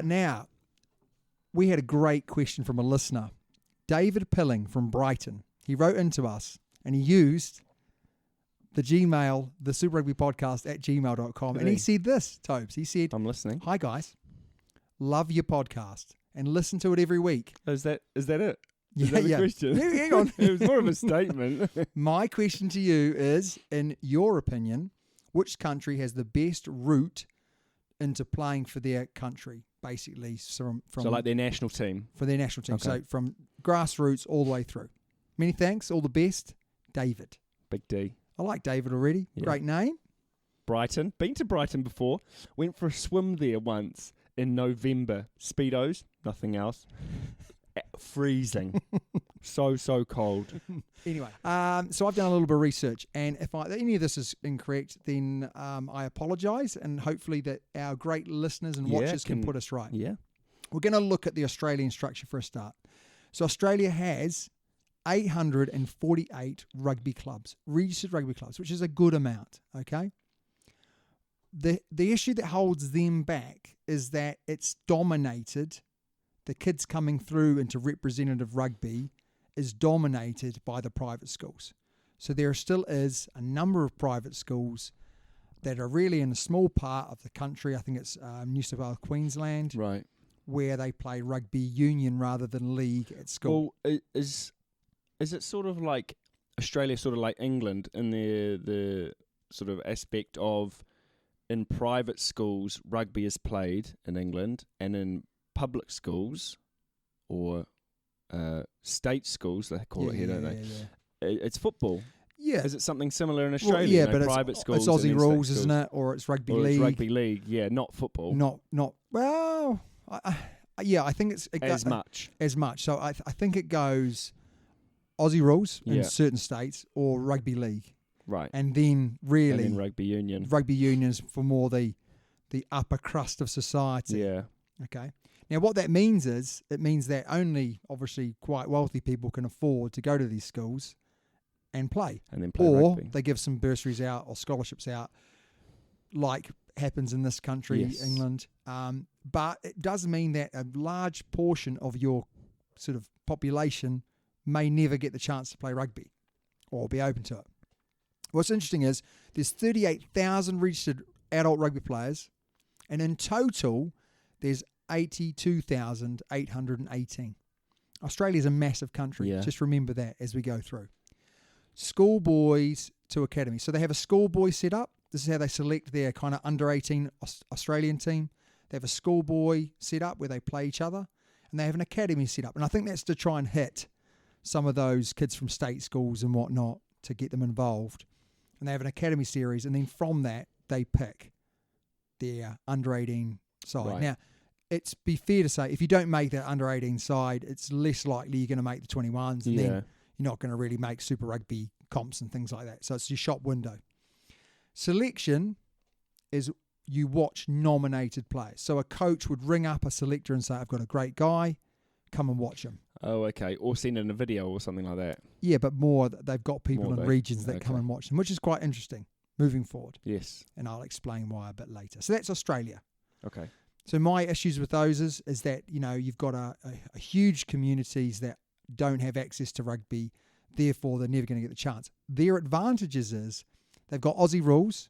Now, we had a great question from a listener, David Pilling from Brighton. He wrote into us and he used the Gmail, the Super Rugby Podcast at gmail.com. And he said this, Tobes. He said, I'm listening. Hi, guys. Love your podcast and listen to it every week. Is that it? Is that Yeah, the question? Yeah, hang on. It was more of a statement. My question to you is, in your opinion, which country has the best route into playing for their country, basically from so like their national team? For their national team. Okay. So from grassroots all the way through. Many thanks. All the best. David. Big D. I like David already. Yeah. Great name. Brighton. Been to Brighton before. Went for a swim there once in November. Speedos. Nothing else. Freezing. so cold. Anyway, so I've done a little bit of research, and if any of this is incorrect, then I apologise, and hopefully that our great listeners and watchers can put us right. Yeah. We're going to look at the Australian structure for a start. So Australia has 848 rugby clubs, registered rugby clubs, which is a good amount, okay? The issue that holds them back is that it's dominated, the kids coming through into representative rugby is dominated by the private schools. So there still is a number of private schools that are really in a small part of the country. I think it's New South Wales, Queensland, Right. where they play rugby union rather than league at school. Well, is it sort of like Australia, sort of like England in the sort of aspect of in private schools rugby is played in England, and in public schools or state schools, they call it here, don't they? It's football. Yeah. Is it something similar in Australia? Well, but private it's schools. Aussie and then rules, state isn't schools? it? Or it's rugby Or league. it's rugby league, yeah, not football. Not. Well, I think it's as much. As much. So I think it goes Aussie rules in certain states or rugby league, Right. and then really and then rugby union. Rugby unions for more the upper crust of society. Yeah. Okay. Now, what that means is, it means that only, obviously, quite wealthy people can afford to go to these schools and play. And then play or rugby. they give some bursaries out or scholarships out, like happens in this country, Yes. England. But it does mean that a large portion of your sort of population may never get the chance to play rugby or be open to it. What's interesting is there's 38,000 registered adult rugby players, and in total, there's 82,818. Australia's a massive country. Yeah. Just remember that as we go through. Schoolboys to academy. So they have a schoolboy set up. This is how they select their kind of under 18 Australian team. They have a schoolboy set up where they play each other, and they have an academy set up. And I think that's to try and hit some of those kids from state schools and whatnot to get them involved. And they have an academy series, and then from that, they pick their under 18 side. Right. Now, it's be fair to say, if you don't make that under 18 side, it's less likely you're going to make the 21s, and then you're not going to really make Super Rugby comps and things like that. So it's your shop window. Selection is you watch nominated players. So a coach would ring up a selector and say, I've got a great guy, come and watch him. Oh, okay. Or send in a video or something like that. Yeah, but more, they've got people in regions that come okay. and watch them, which is quite interesting moving forward. Yes. And I'll explain why a bit later. So that's Australia. Okay. So my issues with those is that, you know, you've got a huge communities that don't have access to rugby, therefore they're never going to get the chance. Their advantages is they've got Aussie rules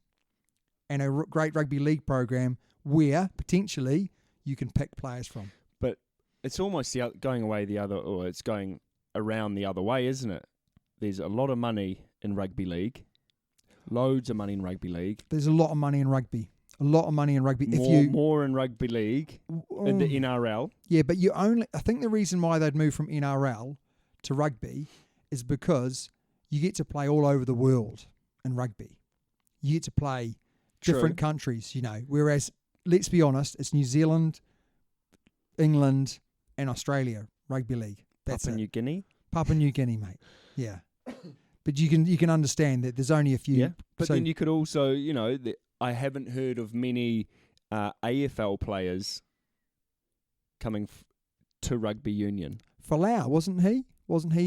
and a great rugby league program where potentially you can pick players from. But it's almost going away the other, or it's going around the other way, isn't it? There's a lot of money in rugby league, loads of money in rugby league. There's a lot of money in rugby. A lot of money in rugby. More in rugby league, in the NRL. Yeah, but I think the reason why they'd move from NRL to rugby is because you get to play all over the world in rugby. You get to play different countries, you know. Whereas, let's be honest, it's New Zealand, England, and Australia rugby league. That's Papua New Guinea. Papua New Guinea, mate. Yeah, but you can understand that there's only a few. Yeah, but then you could also, you know, I haven't heard of many AFL players coming to rugby union. Folau, wasn't he?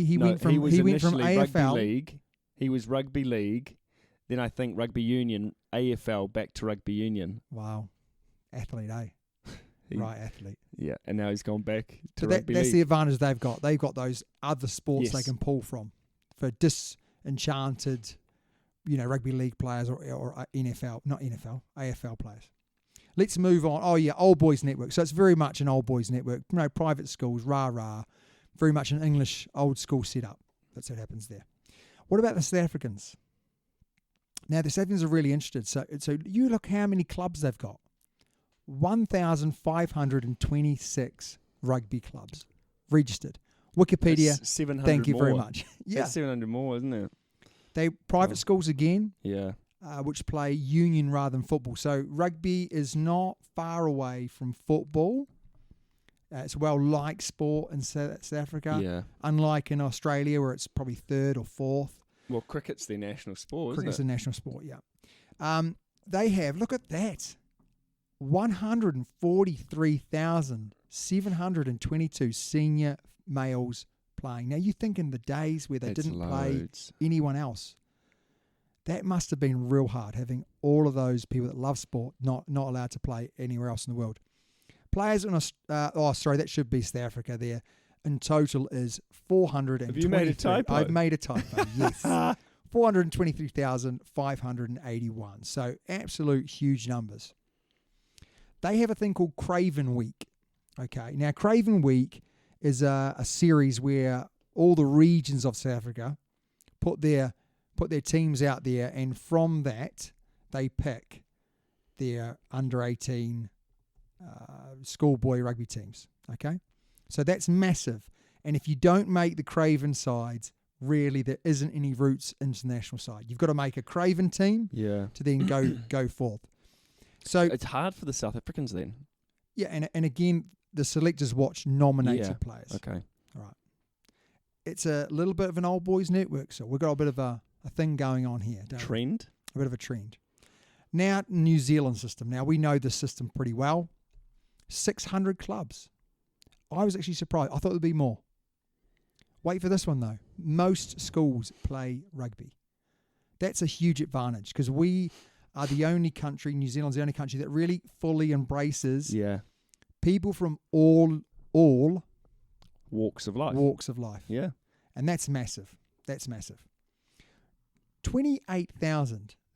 He No, went from initially AFL. Rugby league. He was rugby league. Then I think rugby union, AFL, back to rugby union. Wow, athlete, eh? right athlete. Yeah, and now he's gone back to But rugby that's league. the advantage they've got. They've got those other sports they Yes. can pull from for disenchanted, rugby league players or NFL, not NFL, AFL players. Let's move on. Oh, yeah, old boys network. So it's very much an old boys network. Private schools, rah-rah. Very much an English old school setup. That's what happens there. What about the South Africans? Now, the South Africans are really interested. So you look how many clubs they've got. 1,526 rugby clubs registered. Wikipedia, That's 700 thank you more. very much. Yeah. That's 700 more, isn't it? They private schools again, Yeah. which play union rather than football. So rugby is not far away from football. It's a well-liked sport in South Africa, Yeah. unlike in Australia where it's probably third or fourth. Well, cricket's their national sport, Cricket's a isn't it? national sport, yeah. They have, look at that, 143,722 senior males playing. Now, you think in the days where they That's didn't play loads. anyone else, that must have been real hard, having all of those people that love sport not allowed to play anywhere else in the world. Players in that should be South Africa there. In total is 423. Have you made a typo? I've made a typo, yes. 423,581. So absolute huge numbers. They have a thing called Craven Week. Okay, now Craven Week is a series where all the regions of South Africa put their teams out there, and from that they pick their under 18 schoolboy rugby teams. Okay, so that's massive. And if you don't make the Craven sides, really there isn't any roots into the national side. You've got to make a Craven team Yeah. to then go forth. So It's hard for the South Africans then. yeah, and again, the selectors watch nominated Yeah. players. Okay. All right. It's a little bit of an old boys network, so we've got a bit of a thing going on here, don't we? Trend? A bit of a trend. Now, New Zealand system. Now, we know this system pretty well. 600 clubs. I was actually surprised. I thought there'd be more. Wait for this one, though. Most schools play rugby. That's a huge advantage because we are the only country, New Zealand's the only country that really fully embraces Yeah. people from all Walks of life. walks of life. Yeah. And that's massive. That's massive.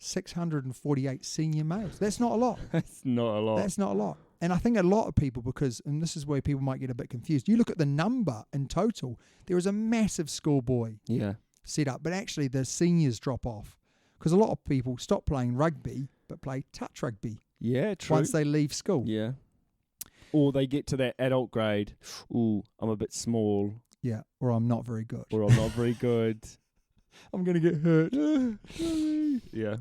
28,648 senior males. That's not a lot. That's not a lot. That's not a lot. And I think a lot of people, because, and this is where people might get a bit confused, you look at the number in total, there is a massive schoolboy Yeah. setup, but actually the seniors drop off because a lot of people stop playing rugby but play touch rugby Yeah, true. once they leave school. Yeah. Or they get to that adult grade. Ooh, I'm a bit small, Yeah, or I'm not very good. or I'm not very good. I'm going to get hurt. Yeah.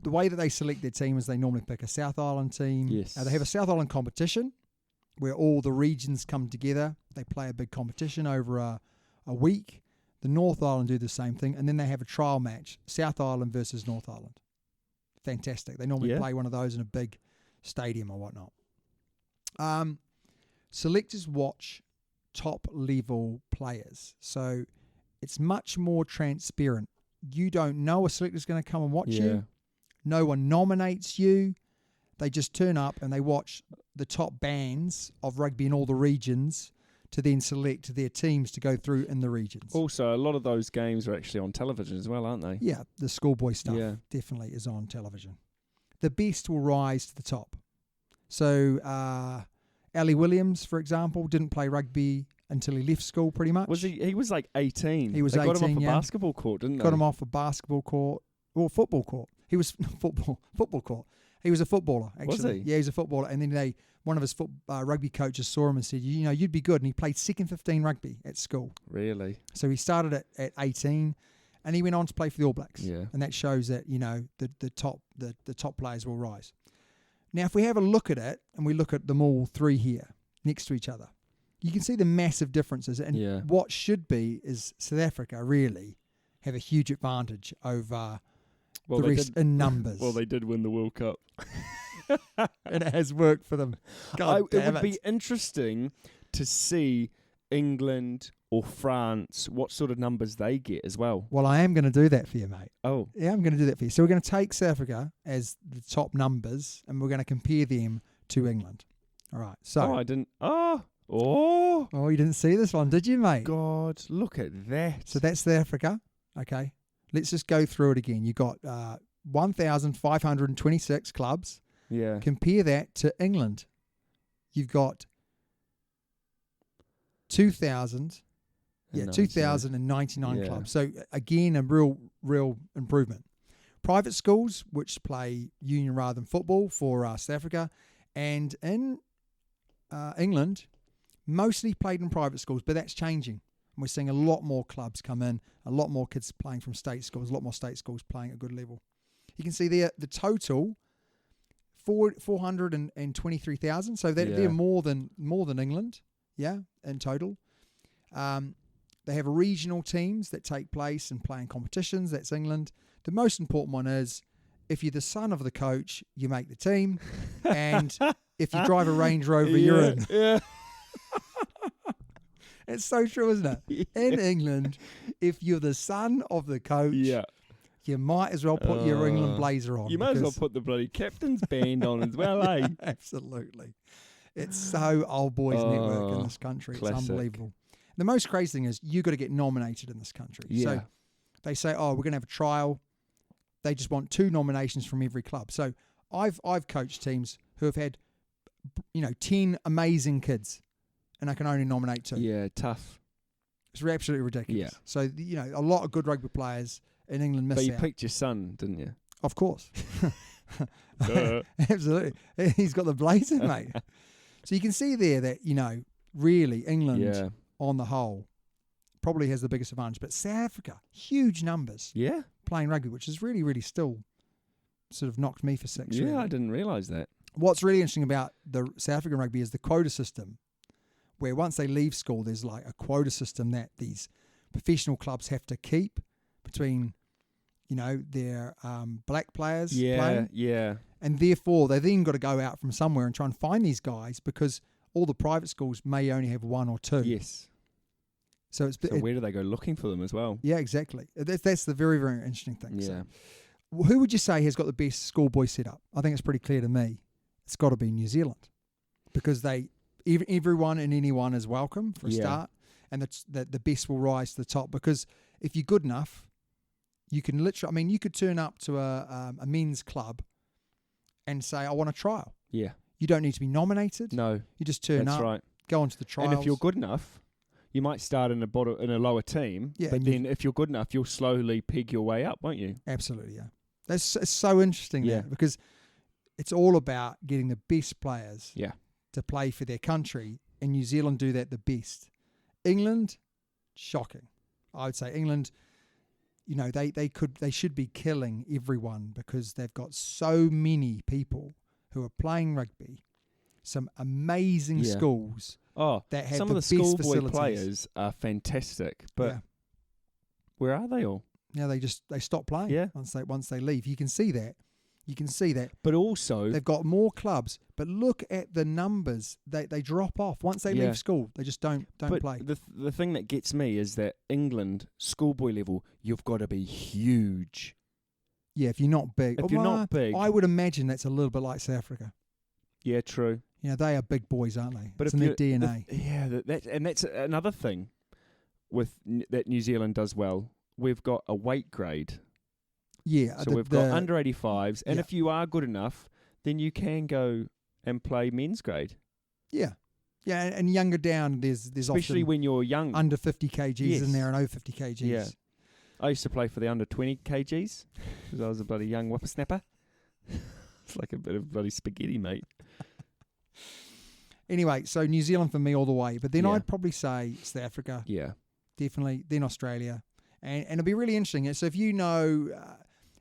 The way that they select their team is they normally pick a South Island team. Yes. They have a South Island competition where all the regions come together. They play a big competition over a week. The North Island do the same thing. And then they have a trial match, South Island versus North Island. Fantastic. They normally play one of those in a big stadium or whatnot. Selectors watch top level players. So it's much more transparent. You don't know a selector's going to come and watch you. No one nominates you. They just turn up and they watch the top bands of rugby in all the regions to then select their teams to go through in the regions. Also, a lot of those games are actually on television as well, aren't they? Yeah, the schoolboy stuff Yeah. definitely is on television. The best will rise to the top. So, Ali Williams, for example, didn't play rugby until he left school pretty much. Was he was like 18. He was they got him 18, off a yeah. basketball court, didn't they? Got him off a basketball court or football court. He was football court. He was a footballer, actually. Was he? Yeah, he was a footballer. And then one of his rugby coaches saw him and said, you'd be good. And he played second 15 rugby at school. Really? So he started at 18 and he went on to play for the All Blacks. Yeah. And that shows that, the top players will rise. Now, if we have a look at it and we look at them all three here next to each other, you can see the massive differences. And what should be is South Africa really have a huge advantage over the rest in numbers. Well, they did win the World Cup. And it has worked for them. God It damn would be interesting to see England or France, what sort of numbers they get as well. Well, I am going to do that for you, mate. Oh. Yeah, I'm going to do that for you. So we're going to take South Africa as the top numbers and we're going to compare them to England. All right. So. I didn't. Oh, You didn't see this one, did you, mate? God, look at that. So that's South Africa. Okay. Let's just go through it again. You got 1,526 clubs. Yeah. Compare that to England. You've got 2,099 Yeah. clubs. So again, a real improvement. Private schools, which play union rather than football for South Africa, and in England, mostly played in private schools, but that's changing. And we're seeing a lot more clubs come in, a lot more kids playing from state schools, a lot more state schools playing at a good level. You can see there the total 423,000. So they're more than England, in total. They have regional teams that take place and play in competitions. That's England. The most important one is if you're the son of the coach, you make the team, and if you drive a Range Rover, you're in. Yeah. It's so true, isn't it? Yeah. In England, if you're the son of the coach, you might as well put your England blazer on. You might as well put the bloody captain's band on as well, eh? Absolutely. It's so old boys network in this country. Classic. It's unbelievable. The most crazy thing is you got to get nominated in this country. Yeah. So they say, we're going to have a trial. They just want 2 nominations from every club. So I've coached teams who have had 10 amazing kids, and I can only nominate 2. Yeah, tough. It's absolutely ridiculous. Yeah. So a lot of good rugby players in England miss out. But you picked your son, didn't you? Of course. Absolutely. He's got the blazer, mate. So you can see there that, really England on the whole probably has the biggest advantage. But South Africa, huge numbers playing rugby, which is really, really still sort of knocked me for 6. Yeah, really. I didn't realise that. What's really interesting about the South African rugby is the quota system, where once they leave school, there's like a quota system that these professional clubs have to keep between, their black players playing. Yeah. And therefore, they then got to go out from somewhere and try and find these guys because all the private schools may only have 1 or 2. Yes. So where do they go looking for them as well? Yeah, exactly. That's the very, very interesting thing. Yeah. So, who would you say has got the best schoolboy setup? I think it's pretty clear to me. It's got to be New Zealand, because everyone and anyone is welcome for a start, and the best will rise to the top. Because if you're good enough, you can literally. You could turn up to a men's club and say, "I want a trial." Yeah. You don't need to be nominated. No. You just turn up. That's right. Go onto the trials. And if you're good enough, you might start in a lower team. Yeah, but then if you're good enough, you'll slowly peg your way up, won't you? Absolutely, yeah. It's so interesting, because it's all about getting the best players to play for their country, and New Zealand do that the best. England, shocking. I would say England, they should be killing everyone because they've got so many people who are playing rugby, some amazing schools that have some the of the best schoolboy facilities. players are fantastic, but where are they all? Yeah, they stop playing once they leave. You can see that. But also, they've got more clubs. But look at the numbers. They drop off once they leave school. They just don't play. The thing that gets me is that England schoolboy level, you've got to be huge. Yeah, if you're not big. If you're not big, I would imagine that's a little bit like South Africa. Yeah, true. They are big boys, aren't they? But it's in their DNA. That's another thing with that New Zealand does well. We've got a weight grade. Yeah. So we've got under 85s, and if you are good enough, then you can go and play men's grade. Yeah. Yeah, and younger down, there's especially often when you're young. Under 50 kgs in there and over 50 kgs. Yeah. I used to play for the under 20 kgs because I was a bloody young whippersnapper. It's like a bit of bloody spaghetti, mate. Anyway, so New Zealand for me all the way. But then I'd probably say South Africa. Yeah. Definitely. Then Australia. And it'll be really interesting. So if you know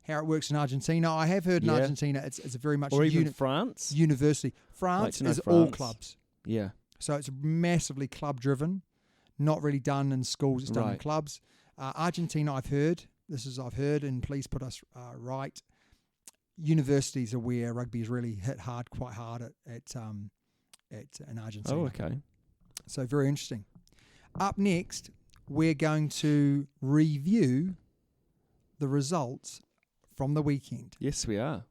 how it works in Argentina, I have heard in Argentina it's a very much... Or even France. University. France is all clubs. Yeah. So it's massively club-driven. Not really done in schools. It's done in clubs. Argentina, I've heard, and please put us right. Universities are where rugby is really hit quite hard in Argentina. Oh, okay. So very interesting. Up next, we're going to review the results from the weekend. Yes, we are.